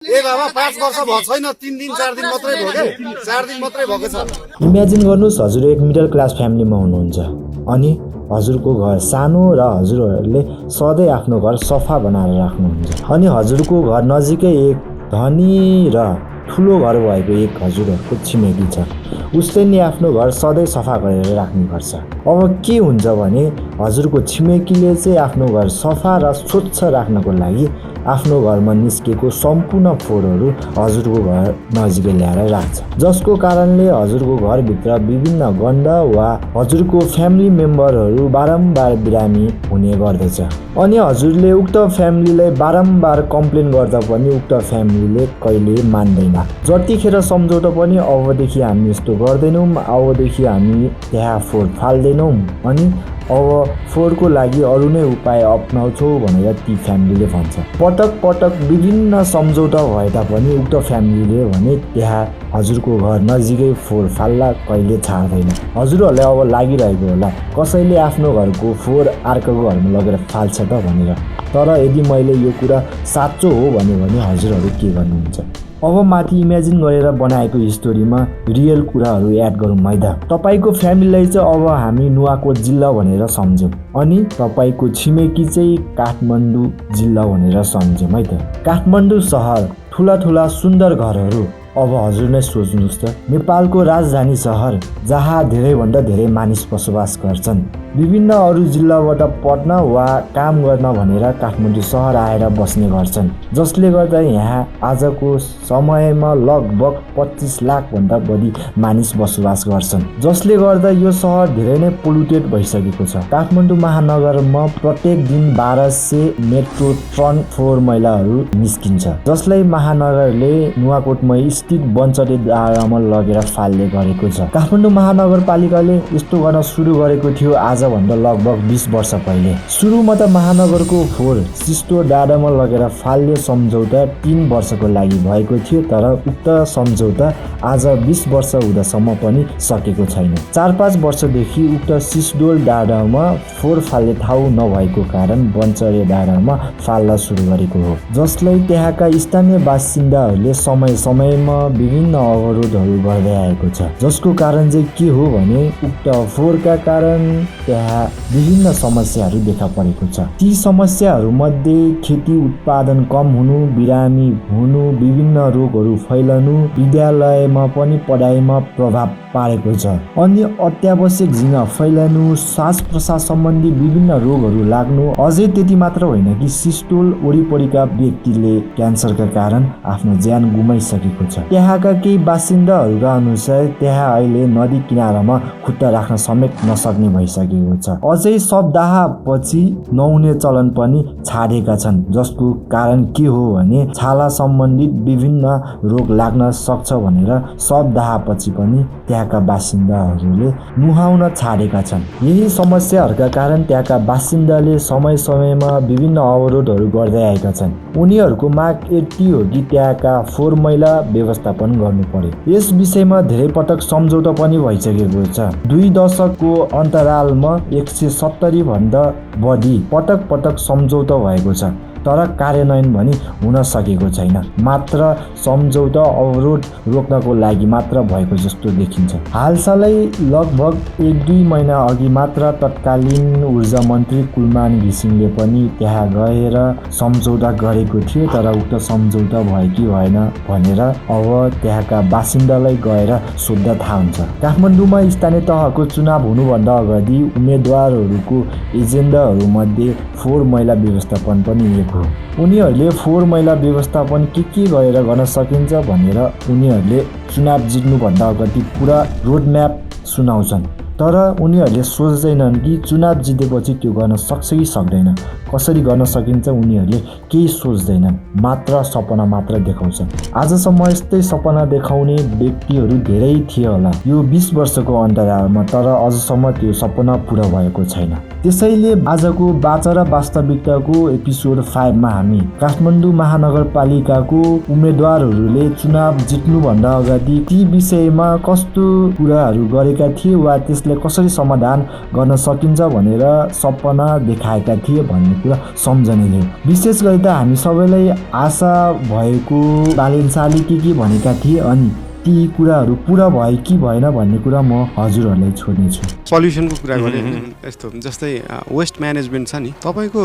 ए बाबा 5 वर्ष भएको छैन, 3 दिन 4 दिन मात्रै भयो के, 4 दिन मात्रै भएको छ। इमेजिन गर्नुहोस्, हजुर एक मिडल क्लास फ्यामिलीमा हुनुहुन्छ अनि हजुरको घर सानो र हजुरहरूले सधैँ आफ्नो घर सफा बनाएर राख्नुहुन्छ अनि हजुरको घर नजिकै एक धनी र ठुलो घर भएको एक हजुरहरूको छिमेकी छ। उसले नि आफ्नो घर सधैँ सफा गरेर राख्ने गर्छ। अब के हुन्छ भने हजुरको छिमेकीले चाहिँ आफ्नो घर सफा र स्वच्छ राख्नको लागि आफ्नो घरमा निस्केको सम्पूर्ण फोहोरहरू हजुरको घर नजिकै ल्याएर राख्छ, जसको कारणले हजुरको घरभित्र विभिन्न गन्ध वा हजुरको फ्यामिली मेम्बरहरू बारम्बार बिरामी हुने गर्दछ। अनि हजुरले उक्त फ्यामिलीलाई बारम्बार कम्प्लेन गर्दा पनि उक्त फ्यामिलीले कहिले मान्दैन। जतिखेर सम्झौता पनि अबदेखि हामी यस्तो गर्दैनौँ, अबदेखि हामी त्यहाँ फोहोर फाल्दैनौँ अनि अब फोहोरको लागि अरू नै उपाय अपनाउँछौँ भनेर ती फ्यामिलीले भन्छ। पटक पटक विभिन्न सम्झौता भए तापनि उक्त फ्यामिलीले भने त्यहाँ हजुरको घर नजिकै फोहोर फाल्ला कहिले छाड्दैन। हजुरहरूलाई अब लागिरहेको होला कसैले आफ्नो घरको फोहोर अर्कोको घरमा लगेर फाल्छ त भनेर, तर यदि मैले यो कुरा साँचो हो भने हजुरहरू के गर्नुहुन्छ? अब माथि इमेजिन गरेर बनाएको स्टोरीमा रियल कुराहरू एड गरौँ है त। तपाईँको फ्यामिलीलाई चाहिँ अब हामी नुवाकोट जिल्ला भनेर सम्झौँ अनि तपाईँको छिमेकी चाहिँ काठमाडौँ जिल्ला भनेर सम्झौँ है त। काठमाडौँ सहर ठुला ठुला सुन्दर घरहरू। अब हजुर नै सोच्नुहोस् त, नेपालको राजधानी सहर जहाँ धेरैभन्दा धेरै मानिस बसोबास गर्छन्, विभिन्न अरू जिल्लाबाट पढ्न वा काम गर्न भनेर काठमाडौँ सहर आएर बस्ने गर्छन्, जसले गर्दा यहाँ आजको समयमा लगभग 25 लाखभन्दा बढी मानिस बसोबास गर्छन्, जसले गर्दा यो सहर धेरै नै पोल्युटेड भइसकेको छ। काठमाडौँ महानगरमा प्रत्येक दिन 1200 मेट्रो टन फोहोर मैलाहरू निस्किन्छ, जसलाई महानगरले नुवाकोटमै स्थित बन्चरे डाँडामा लगेर फाल्ने गरेको छ। काठमाडौँ महानगरपालिकाले यस्तो गर्न सुरु गरेको थियो आजभन्दा लगभग 20 वर्ष पहिले। सुरुमा त महानगरको फोहोर सिस्टो डाँडामा लगेर फाल्ने सम्झौता 3 वर्षको लागि भएको थियो, तर उक्त सम्झौता आज 20 वर्ष हुँदासम्म पनि सकेको छैन। 4-5 वर्षदेखि उक्त सिस्डोल डाँडामा फोहोर फाल्ने ठाउँ नभएको कारण बन्चरे डाँडामा फाल्न सुरु गरेको हो, जसलाई त्यहाँका स्थानीय बासिन्दाहरूले समय समयमा विभिन्न अवरोधहरू गर्दै आएको छ, जसको कारण चाहिँ के हो भने उक्त फोहोरका कारण त्यहाँ विभिन्न समस्याहरू देखा परेको छ। ती समस्याहरूमध्ये खेती उत्पादन कम हुनु, बिरामी हुनु, विभिन्न रोगहरू फैलनु, विद्यालयमा पनि पढाइमा प्रभाव पारेको छ अनि अत्यावश्यक झिँगा फैलनु, श्वास प्रश्वास सम्बन्धी विभिन्न रोगहरू लाग्नु। अझै त्यति मात्र होइन कि सिस्टोल वरिपरिका व्यक्तिले क्यान्सरका कारण आफ्नो ज्यान गुमाइसकेको छ। त्यहाँका केही बासिन्दाहरूका अनुसार त्यहाँ अहिले नदी किनारामा खुट्टा राख्न समेत नसक्ने भइसकेको छ। अझै शवदाह पछि नुहाउने चलन पनि छाडेका छन्, जसको कारण के हो भने छाला सम्बन्धित विभिन्न रोग लाग्न सक्छ भनेर शवदाह पछि पनि त्यहाँका बासिन्दाहरूले नुहाउन छाडेका छन्। यही समस्याहरूका कारण त्यहाँका बासिन्दाले समय समयमा विभिन्न अवरोधहरू गर्दै आएका छन्। उनीहरूको माग यति हो कि त्यहाँका फोहोर मैला व्यवस्थापन गर्नु पर्यो। यस विषयमा धेरै पटक सम्झौता पनि भइसकेको छ। 2 दशकको अन्तरालमा 170 भन्दा बढी पटक सम्झौता भएको छ, तर कार्यान्वयन पनि हुन सकेको छैन। मात्र सम्झौता अवरोध रोक्नको लागि मात्र भएको जस्तो देखिन्छ। हालसालै लगभग 1-2 महिना अघि मात्र तत्कालीन ऊर्जा मन्त्री कुलमान घिसिङले पनि त्यहाँ गएर सम्झौता गरेको थियो, तर उक्त सम्झौता भयो कि भएन भनेर अब त्यहाँका बासिन्दालाई गएर सोध्दा थाहा हुन्छ। काठमाडौँमा स्थानीय तहको चुनाव हुनुभन्दा अगाडि उम्मेदवारहरूको एजेन्डाहरूमध्ये फोहोर मैला व्यवस्थापन पनि एक हो। उनीहरूले फोहोर मैला व्यवस्थापन के गरेर गर्न सकिन्छ भनेर उनीहरूले चुनाव जित्नुभन्दा अगाडि पुरा रोडम्याप सुनाउँछन्, तर उनीहरूले सोच्दैनन् कि चुनाव जितेपछि त्यो गर्न सक्छ कि सक्दैन, कसरी गर्न सकिन्छ उनीहरूले केही सोच्दैनन्, मात्र सपना मात्र देखाउँछन्। आजसम्म यस्तै सपना देखाउने व्यक्तिहरू धेरै थिए होला यो 20 वर्षको अन्तरालमा, तर अझसम्म त्यो सपना पुरा भएको छैन। त्यसैले आजको बाचा र वास्तविकताको एपिसोड 5 मा हामी काठमाडौँ महानगरपालिकाको उम्मेदवारहरूले चुनाव जित्नुभन्दा अगाडि ती विषयमा कस्तो कुराहरू गरेका थिए वा त्यसलाई कसरी समाधान गर्न सकिन्छ भनेर सपना देखाएका थिए भन्ने कुरा सम्झने थियो। विशेष गरी त हामी सबैलाई आशा भएको बालेन्साले के भनेका थिए अनि ती कुराहरू पुरा भयो कि भएन भन्ने कुरा म हजुरहरूलाई छोड्नेछु। सल्युसनको कुरा गरेँ यस्तो जस्तै वेस्ट म्यानेजमेन्ट छ नि, तपाईँको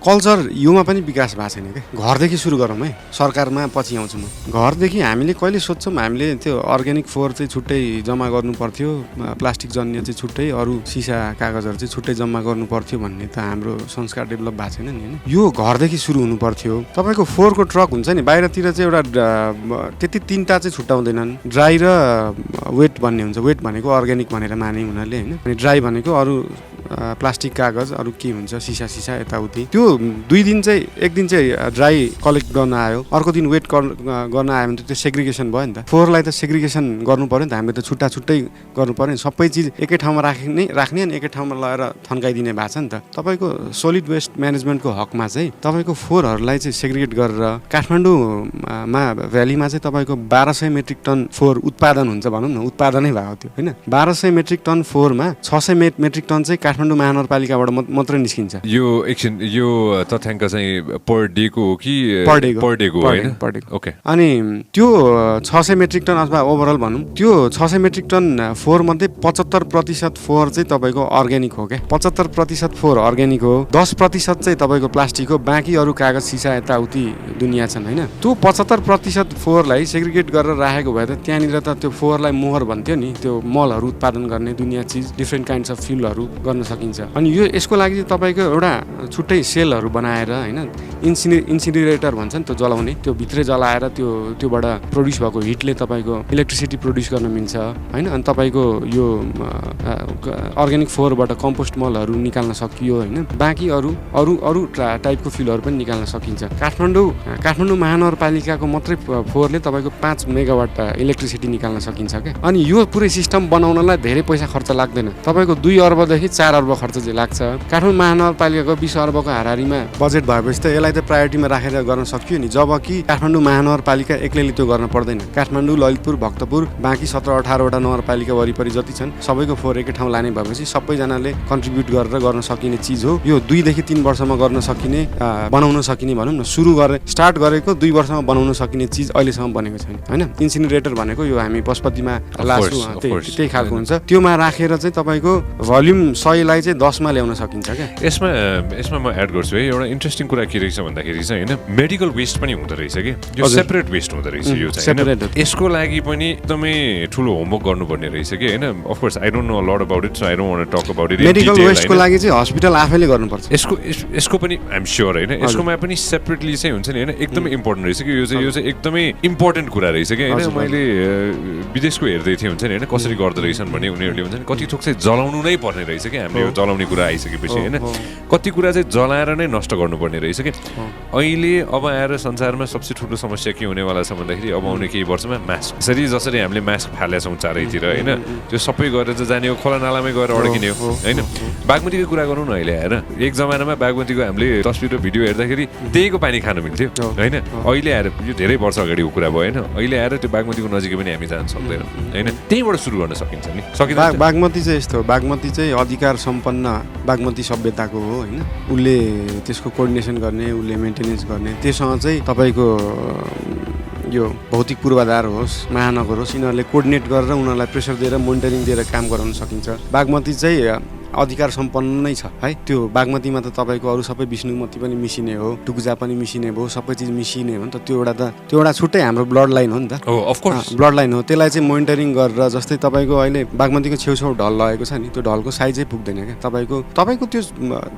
कल्चर योमा पनि विकास भएको छैन क्या। घरदेखि सुरु गरौँ है, सरकारमा पछि आउँछु म। घरदेखि हामीले कहिले सोध्छौँ हामीले त्यो अर्ग्यानिक फोहोर चाहिँ छुट्टै जम्मा गर्नु पर्थ्यो, प्लास्टिक जन्य चाहिँ छुट्टै, अरू सिसा कागजहरू चाहिँ छुट्टै जम्मा गर्नु पर्थ्यो भन्ने त हाम्रो संस्कार डेभलप भएको छैन नि होइन। यो घरदेखि सुरु हुनु पर्थ्यो। तपाईँको फोहोरको ट्रक हुन्छ नि, बाहिरतिर चाहिँ एउटा त्यति तिनवटा चाहिँ छुट्याउँदैनन्, ड्राई र वेट भन्ने हुन्छ। वेट भनेको अर्ग्यानिक भनेर माने उनीहरूले होइन, अनि ड्राई भनेको अरू प्लास्टिक कागज अरू के हुन्छ सिसा यताउति। त्यो 2 दिन चाहिँ, एक दिन चाहिँ ड्राई कलेक्ट गर्न आयो, अर्को दिन वेट गर्न आयो भने त त्यो सेग्रिगेसन भयो नि त। फोहोरलाई त सेग्रिगेसन गर्नु पर्यो नि त, हामीले त छुट्टै गर्नु पर्यो नि। सबै चिज एकै ठाउँमा राख्ने अनि एकै ठाउँमा लगेर थन्काइदिने भएको छ नि त। तपाईँको सोलिड वेस्ट म्यानेजमेन्टको हकमा चाहिँ तपाईँको फोहोरहरूलाई चाहिँ सेग्रिगेट गरेर काठमाडौँमा भ्यालीमा चाहिँ तपाईँको 1200 मेट्रिक टन फोहोर उत्पादन हुन्छ भनौँ न, उत्पादनै भएको थियो होइन। 1200 मेट्रिक टन फोहोरमा 600 मेट्रिक टन चाहिँ काठमाडौँ महानगरपालिकाबाट मात्रै निस्किन्छ। यो तथ्याङ्क चाहिँ पर डेको हो कि पर डेको होइन? ओके। अनि त्यो 600 मेट्रिक टन अथवा ओभरअल भनौँ, त्यो 600 मेट्रिक टन फोहोर मध्ये 75% फोहोर चाहिँ तपाईँको अर्ग्यानिक हो क्या। 75% फोहोर अर्ग्यानिक हो, 10% चाहिँ तपाईँको प्लास्टिक हो, बाँकी अरू कागज सिसा यताउति दुनियाँ छन् होइन। त्यो 75% फोहोरलाई सेग्रिगेट गरेर राखेको भए त त्यहाँनिर त त्यो फोहोरलाई मोहर भन्थ्यो नि, त्यो मलहरू उत्पादन गर्ने दुनियाँ चिज डिफ्रेन्ट काइन्ड्स अफ फ्युलहरू गर्न सकिन्छ। अनि यो यसको लागि चाहिँ तपाईँको एउटा छुट्टै सेलहरू बनाएर होइन, इन्सिनरेटर भन्छ नि त्यो जलाउने, त्यो भित्रै जलाएर त्योबाट प्रड्युस भएको हिटले तपाईँको इलेक्ट्रिसिटी प्रड्युस गर्न मिल्छ होइन। अनि तपाईँको यो अर्ग्यानिक फोहोरबाट कम्पोस्ट मलहरू निकाल्न सकियो होइन। बाँकी अरू टाइपको फ्युलहरू पनि निकाल्न सकिन्छ। काठमाडौँ महानगरपालिकाको मात्रै फोहोरले तपाईँको 5 मेगावाट इलेक्ट्रिसिटी निकाल्न सकिन्छ क्या। अनि यो पुरै सिस्टम बनाउनलाई धेरै पैसा खर्च लाग्दैन, तपाईँको 2 अर्बदेखि 4 अर्ब खर्च चाहिँ लाग्छ। काठमाडौँ महानगरपालिकाको 20 अर्बको हाराहारीमा बजेट भएपछि त यसलाई त प्रायोरिटीमा राखेर गर्न सकियो नि, जबकि काठमाडौँ महानगरपालिका एक्लैले त्यो गर्न पर्दैन। काठमाडौँ, ललितपुर, भक्तपुर, बाँकी 17-18वटा नगरपालिका वरिपरि जति छन् सबैको फोहोर एकै ठाउँ लाने भएपछि सबैजनाले कन्ट्रिब्युट गरेर गर्न सकिने चिज हो यो। 2 देखि 3 वर्षमा गर्न सकिने, बनाउन सकिने भनौँ न, स्टार्ट गरेको 2 वर्षमा बनाउन सकिने चिज अहिलेसम्म बनेको छैन होइन। इन्सिनरेटर भनेको यो हामी पशुपतिमा लासु त्यही खालको हुन्छ, त्योमा राखेर चाहिँ तपाईँको भोल्युम 100लाई चाहिँ 10मा ल्याउन सकिन्छ क्या। यसमा म एड गर्छु है, एउटा इन्ट्रेस्टिङ कुरा के रहेछ भन्दाखेरि चाहिँ होइन, मेडिकल वेस्ट पनि हुँदो रहेछ कि, यो सेपरेट वेस्ट हुँदो रहेछ यो चाहिँ। यसको लागि पनि एकदमै ठुलो होमवर्क गर्नुपर्ने रहेछ कि होइन। Of course I don't know a lot about it, so I don't want to talk about it. Medical वेस्टको लागि चाहिँ हस्पिटल आफैले गर्नुपर्छ। यसको पनि आइ एम स्योर होइन, यसकोमा पनि सेपरेटली चाहिँ हुन्छ नि होइन, एकदमै इम्पोर्टेन्ट रहेछ कि यो चाहिँ एकदमै इम्पोर्टेन्ट कुरा रहेछ कि होइन। मैले विदेशको हेर्दै थिएँ हुन्छ नि होइन, कसरी गर्दो रहेछन् भने उनीहरूले हुन्छ नि कति थोक चाहिँ जलाउनु नै पर्ने रहेछ कि, हामीले यो जलाउने कुरा आइसकेपछि होइन, कति कुरा चाहिँ जलाएर नै नष्ट गर्नुपर्ने रहेछ कि। अहिले अब आएर संसारमा सबसे ठुलो समस्या के हुनेवाला छ भन्दाखेरि अब आउने केही वर्षमा मास्क, जसरी हामीले मास्क फालेका छौँ चारैतिर होइन, त्यो सबै गरेर चाहिँ जाने हो, खोला नालामै गएर अड्किने हो होइन। बागमतीको कुरा गरौँ न, अहिले आएर एक जमानामा बागमतीको हामीले तस्बिर र भिडियो हेर्दाखेरि त्यहीको पानी खानु मिल्थ्यो होइन। अहिले आएर यो धेरै वर्ष अगाडिको कुरा भयो होइन, अहिले आएर त्यो बागमतीको नजिकै पनि हामी जान सक्दैनौँ होइन। त्यहीँबाट सुरु गर्न सकिन्छ नि, सकिन्छ। बागमती चाहिँ यस्तो, बागमती चाहिँ अधिकार सम्पन्न बागमती सभ्यताको हो होइन। उसले त्यसको कोअर्डिनेसन गर्ने, उसले मेन्टेनेन्स गर्ने, त्योसँग चाहिँ तपाईँको यो भौतिक पूर्वाधार होस्, महानगर होस्, यिनीहरूले कोअर्डिनेट गरेर उनीहरूलाई प्रेसर दिएर मोनिटरिङ दिएर काम गराउन सकिन्छ। बागमती चाहिँ अधिकार सम्पन्न नै छ है। त्यो बागमतीमा त तपाईँको अरू सबै विष्णुमती पनि मिसिने हो, टुकुजा पनि मिसिने भयो, सबै चिज मिसिने हो नि त। त्यो एउटा छुट्टै हाम्रो ब्लड लाइन हो नि त, ब्लड लाइन हो। त्यसलाई चाहिँ मोनिटरिङ गरेर, जस्तै तपाईँको अहिले बागमतीको छेउछाउ ढल लगेको छ नि, त्यो ढलको साइजै पुग्दैन क्या। तपाईँको त्यो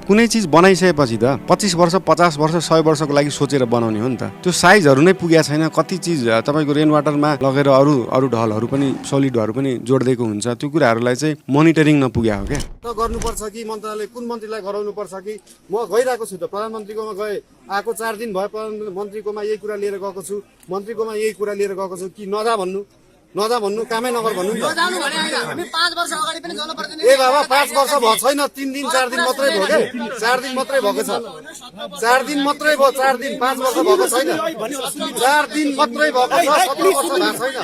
कुनै चिज बनाइसकेपछि त 25 वर्ष, 50 वर्ष, 100 वर्षको लागि सोचेर बनाउने हो नि त। त्यो साइजहरू नै पुगेको छैन। कति चिज तपाईँको रेन वाटरमा लगेर अरू ढलहरू पनि, सोलिडहरू पनि जोडिदिएको हुन्छ, त्यो कुराहरूलाई चाहिँ मोनिटरिङ नपुग्या हो क्या। गर्नुपर्छ कि मन्त्रालय कुन मन्त्रीलाई गराउनु पर्छ कि म गइरहेको छु त, प्रधानमन्त्रीकोमा गए, आएको 4 दिन भयो, प्रधानमन्त्रीकोमा यही कुरा लिएर गएको छु, मन्त्रीकोमा यही कुरा लिएर गएको छु कि नजा भन्नु कामै नगर भन्नु नि त। ए बाबा 5 वर्ष भयो छैन, 3 दिन 4 दिन मात्रै भयो क्या, 4 दिन मात्रै भएको छ, 4 दिन मात्रै भयो, 4 दिन, 5 वर्ष भएको छैन, 4 दिन मात्रै भएको छ, 17 वर्ष भएको छैन।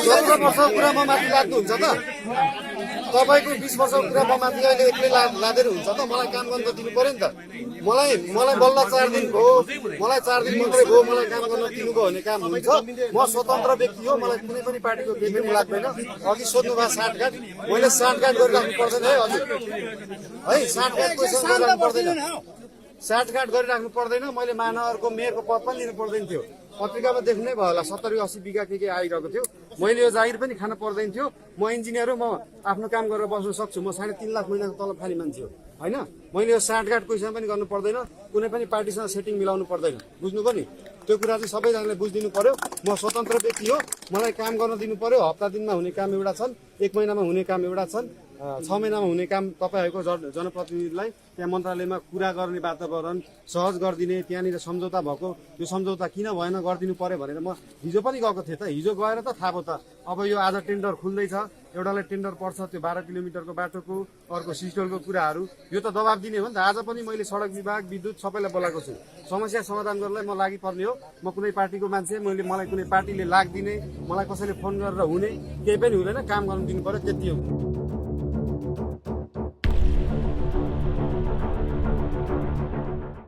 17 वर्षको कुरामा माथि लाग्नुहुन्छ त। तपाईँको 20 वर्षको कुरा म माथि अहिले एक्लै लादेर हुन्छ त मलाई काम गर्न त दिनु पर्यो नि त मलाई बल्ल 4 दिन भयो मलाई 4 दिन मात्रै भयो मलाई काम गर्न दिनुभयो भने काम हुन्छ म स्वतन्त्र व्यक्ति हो मलाई कुनै पनि पार्टीको केही पनि लाग्दैन अघि सोध्नु भयो साठगाँठ मैले साठगाँठ गरिराख्नु पर्दैन है हजुर है साठगाँठ कोहीसँग गरिराख्नु पर्दैन साठगाँठ गरिराख्नु पर्दैन मैले महानगरको मेयरको पद पनि लिनु पर्दैन थियो पत्रिकामा देख्नै भयो होला 70-80 बिघा के आइरहेको थियो मैले यो जागिर पनि खान पर्दैन थियो म इन्जिनियर हो म आफ्नो काम गरेर बस्न सक्छु म 3.5 लाख महिनाको तलब खाने मान्छे हो होइन मैले यो साठगाँठ कोहीसँग पनि गर्नु पर्दैन कुनै पनि पार्टीसँग सेटिङ मिलाउनु पर्दैन बुझ्नुभयो नि त्यो कुरा चाहिँ सबैजनाले बुझिदिनु पर्यो म स्वतन्त्र व्यक्ति हो मलाई काम गर्न दिनु पर्यो हप्ता दिनमा हुने काम एउटा छन् 1 महिनामा हुने काम एउटा छन् 6 महिनामा हुने काम तपाईँहरूको जनप्रतिनिधिलाई त्यहाँ मन्त्रालयमा कुरा गर्ने वातावरण सहज गरिदिने त्यहाँनिर सम्झौता भएको यो सम्झौता किन भएन गरिदिनु पर्यो भनेर म हिजो पनि गएको थिएँ त हिजो गएर त थाहा भयो त अब यो आज टेन्डर खुल्दैछ एउटालाई टेन्डर पर्छ त्यो 12 किलोमिटरको बाटोको अर्को सिस्टलको कुराहरू यो त दबाब दिने हो नि त आज पनि मैले सडक विभाग विद्युत सबैलाई बोलाएको छु समस्या समाधान गर्नलाई म लागि पर्ने हो म कुनै पार्टीको मान्छे मलाई कुनै पार्टीले लाग दिने मलाई कसैले फोन गरेर हुने केही पनि हुँदैन काम गर्नु दिनु पर्यो त्यति हो